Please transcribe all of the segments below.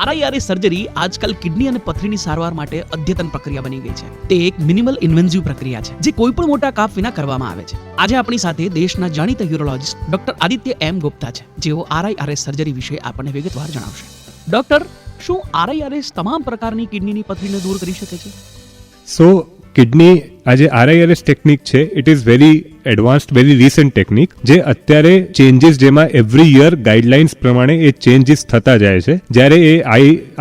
આરઆઈઆરએસ surgery આજકાલ kidney અને પથરીની સારવાર માટે અદ્યતન પ્રક્રિયા બની ગઈ છે. તે એક મિનિમલ ઇન્વેન્સિવ પ્રક્રિયા છે જે કોઈ પણ મોટા કાપ વિના કરવામાં આવે છે. આજે આપણી સાથે દેશના જાણીતા યુરોલોજિસ્ટ ડોક્ટર આદિત્ય એમ ગુપ્તા છે, જેઓ આરઆઈઆરએસ સર્જરી વિશે આપણને વિગતવાર જણાવશે. ડોક્ટર, શું આરઆઈઆરએસ તમામ પ્રકારની કિડનીની પથરીને દૂર કરી શકે છે? સો કિડની આજે આરઆઈઆરએસ ટેકનિક છે, it is very advanced, very recent technique, જે અત્યારે ચેન્જીસ જેમાં એવરી યર ગાઈડલાઇન્સ પ્રમાણે એ ચેન્જીસ થતા જાય છે. જ્યારે એ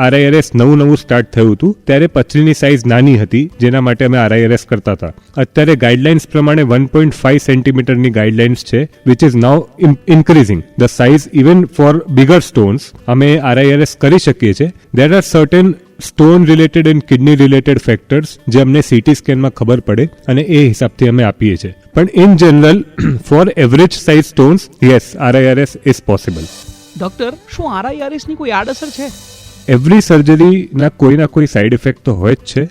આરઆઈઆરએસ નવું સ્ટાર્ટ થયું હતું ત્યારે પથરીની સાઇઝ નાની હતી, જેના માટે અમે આરઆઈઆરએસ કરતા હતા. અત્યારે ગાઈડલાઇન્સ પ્રમાણે 1.5 સેન્ટીમીટરની ગાઈડલાઇન્સ છે, which is now increasing the size even four bigger stones. અમે આરઆઈઆરએસ કરી શકીએ છીએ. There are certain stone related and kidney related factors જે અમને સીટી સ્કેનમાં ખબર પડે અને એ હિસાબથી અમે આપીએ છીએ. પણ in general for average size stones, yes, RIRS is possible. Doctor, શું આરઆઈઆરએસની કોઈ આડઅસર છે? એવરી સર્જરીના કોઈના કોઈ સાઇડ ઇફેક્ટ તો હોય જ છે.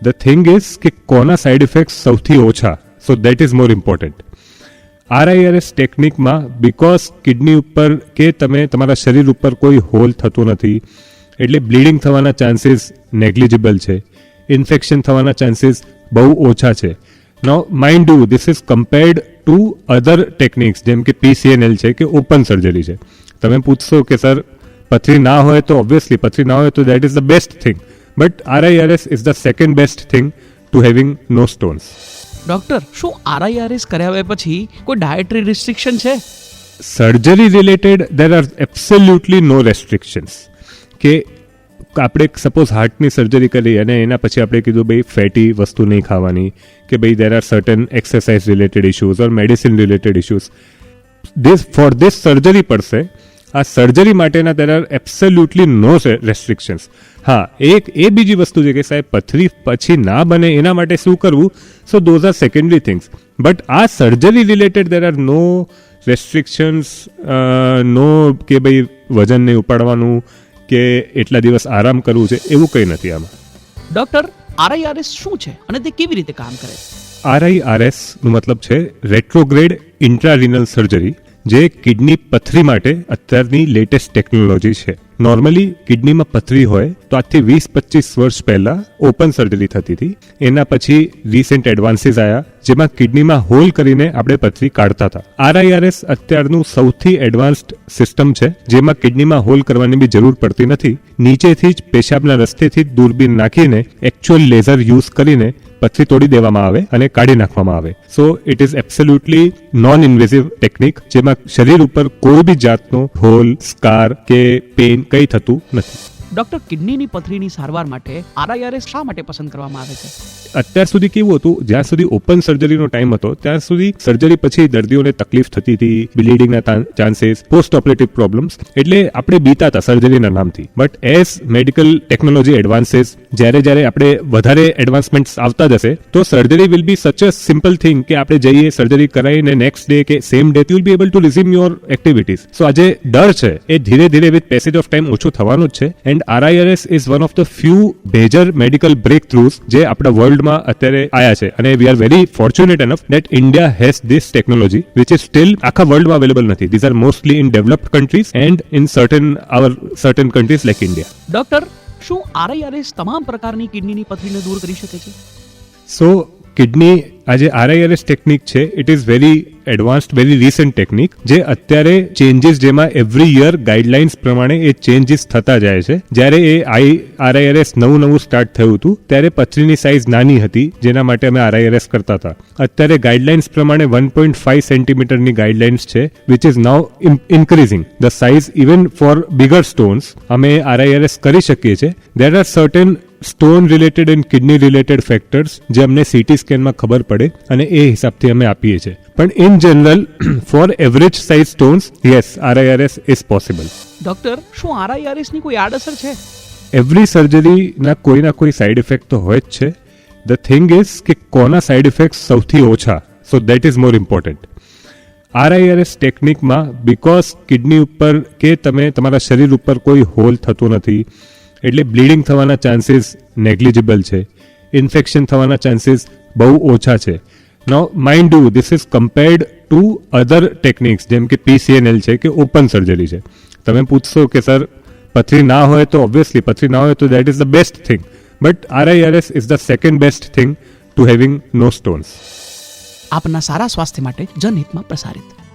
ધ થિંગ ઇઝ કે કોના સાઇડ ઇફેક્ટ સૌથી ઓછા, so that is more important. RIRS ટેકનિકમાં બીકોઝ કિડની ઉપર કે તમે તમારા શરીર ઉપર કોઈ હોલ થતું નથી, એટલે બ્લીડિંગ થવાના ચાન્સીસ નેગ્લિજિબલ છે, ઇન્ફેક્શન થવાના ચાન્સીસ બહુ ઓછા છે. Now mind you, this is compared to other techniques જેમ કે પીસીએનએલ છે કે ઓપન સર્જરી છે. તમે પૂછશો કે સર પથરી ના હોય તો ઓબ્વિયસલી પથરી ના હોય તો that is the best thing, but RIRS is the second best thing to having no stones. Doctor, શું આરઆઈઆરએસ કરાવ્યા પછી કોઈ ડાયટરી રિસ્ટ્રિક્શન છે? Surgery related there are absolutely no restrictions. કે આપણે સપોઝ હાર્ટની સર્જરી કરી અને એના પછી આપણે કીધું ભાઈ ફેટી વસ્તુ નહીં ખાવાની, કે ભાઈ there are certain exercise related issues or medicine related issues, for this surgery પડશે. આ સર્જરી માટેના there are absolutely no restrictions. હા, એ બીજી વસ્તુ છે કે સાહેબ પથરી પછી ના બને એના માટે શું કરવું, so those are secondary things. But આ surgery related there are no restrictions, no કે ભાઈ વજન નહીં ઉપાડવાનું કે એટલા દિવસ આરામ કરવું છે, એવું કંઈ નથી આમાં. ડોક્ટર, આરઆઈઆરએસ શું છે અને તે કેવી રીતે કામ કરે? આરઆઈઆરએસ નું મતલબ છે રેટ્રોગ્રેડ ઇન્ટ્રારિનલ સર્જરી, જે કિડની પથરી માટે અત્યારની લેટેસ્ટ ટેકનોલોજી છે. નોર્મલી કિડનીમાં પથરી હોય તો આજથી 20-25 વર્ષ પહેલા ઓપન સર્જરી થતી હતી. એના પછી રિસેન્ટ એડવાન્સીસ આવ્યા જેમાં કિડનીમાં હોલ કરીને આપણે પથરી કાઢતા હતા. આરઆઈઆરએસ અત્યારનું સૌથી એડવાન્સ્ડ સિસ્ટમ છે, જેમાં કિડનીમાં હોલ કરવાની બી જરૂર પડતી નથી. નીચેથી જ પેશાબના રસ્તેથી જ દૂરબીન નાખીને એકચ્યુઅલ લેઝર યુઝ કરીને પથરી તોડી દેવામાં આવે અને કાઢી નાખવામાં આવે. So it is absolutely non invasive technique, જેમાં શરીર ઉપર કોઈ બી જાતનો હોલ, સ્કાર કે પેઇન કંઈ થતું નથી. ડોક્ટર, કિડનીની પથરીની સારવાર માટે આરઆઈઆરએસ શા માટે પસંદ કરવામાં આવે છે? અત્યાર સુધી કેવું હતું, જ્યાં સુધી ઓપન સર્જરીનો ટાઈમ હતો ત્યાં સુધી સર્જરી પછી દર્દીઓને તકલીફ થતી હતી, બ્લીડિંગના ચાન્સીસ, પોસ્ટ ઓપરેટિવ પ્રોબ્લેમ્સ, એટલે આપણે બીતા હતા સર્જરીના નામથી. But as medical technology advances, જ્યારે આપણે વધારે એડવાન્સમેન્ટ્સ આવતા જશે, તો સર્જરી વિલ બી સચ અ સિમ્પલ થિંગ કે આપણે જઈએ સર્જરી કરાવીને નેક્સ્ટ ડે કે same day you will be able to resume your activities. So આજે ડર છે એ ધીરે ધીરે વિથ પેસેજ ઓફ ટાઈમ ઓછું થવાનું જ છે. And RIRS is one of the few major medical breakthroughs જે આપણા વર્લ્ડમાં અત્યારે આયા છે, અને we are very fortunate enough that India has this technology which is still આખા વર્લ્ડમાં અવેલેબલ નથી. These are mostly in developed countries and in certain countries like India. Doctor, શું આરઆઈઆરએસ તમામ પ્રકારની કિડનીની પથરીને દૂર કરી શકે છે? સો કિડની આજે આરઆઈઆરએસ ટેકનિક છે, it is very advanced, very recent technique, જે અત્યારે ચેન્જીસ જેમાં એવરી યર ગાઈડલાઇન્સ પ્રમાણે એ ચેન્જીસ થતા જાય છે. જ્યારે એ આરઆઈઆરએસ નવું સ્ટાર્ટ થયું હતું ત્યારે પથરીની સાઇઝ નાની હતી, જેના માટે અમે આરઆઈઆરએસ કરતા હતા. અત્યારે ગાઈડલાઇન્સ પ્રમાણે 1.5 સેન્ટીમીટરની ગાઈડલાઇન્સ છે, which is now increasing the size even four bigger stones. અમે આરઆઈઆરએસ કરી શકીએ છીએ. There are certain stone related and kidney related factors જે અમને સીટી સ્કેનમાં ખબર પડે અને એ હિસાબથી અમે આપીએ છીએ. પણ in general for average size stones, yes, RIRS is possible. Doctor, શું આરઆઈઆરએસની કોઈ આડઅસર છે? એવરી સર્જરીના કોઈના કોઈ સાઇડ ઇફેક્ટ તો હોય જ છે. ધ થિંગ ઇઝ કે કોના સાઇડ ઇફેક્ટ સૌથી ઓછા, so that is more important. RIRS ટેકનિકમાં બીકોઝ કિડની ઉપર કે તમે તમારા શરીર ઉપર કોઈ હોલ થતું નથી, એટલે બ્લીડિંગ થવાના ચાન્સીસ નેગ્લિજિબલ છે, ઇન્ફેક્શન થવાના ચાન્સીસ બહુ ઓછા છે. Now mind you, this is compared to other techniques જેમ કે પીસીએનએલ છે કે ઓપન સર્જરી છે. તમે પૂછશો કે સર પથરી ના હોય તો ઓબ્વિયસલી પથરી ના હોય તો that is the best thing, but RIRS is the second best thing to having no stones. આપના સારા સ્વાસ્થ્ય માટે જનહિતમાં પ્રસારિત.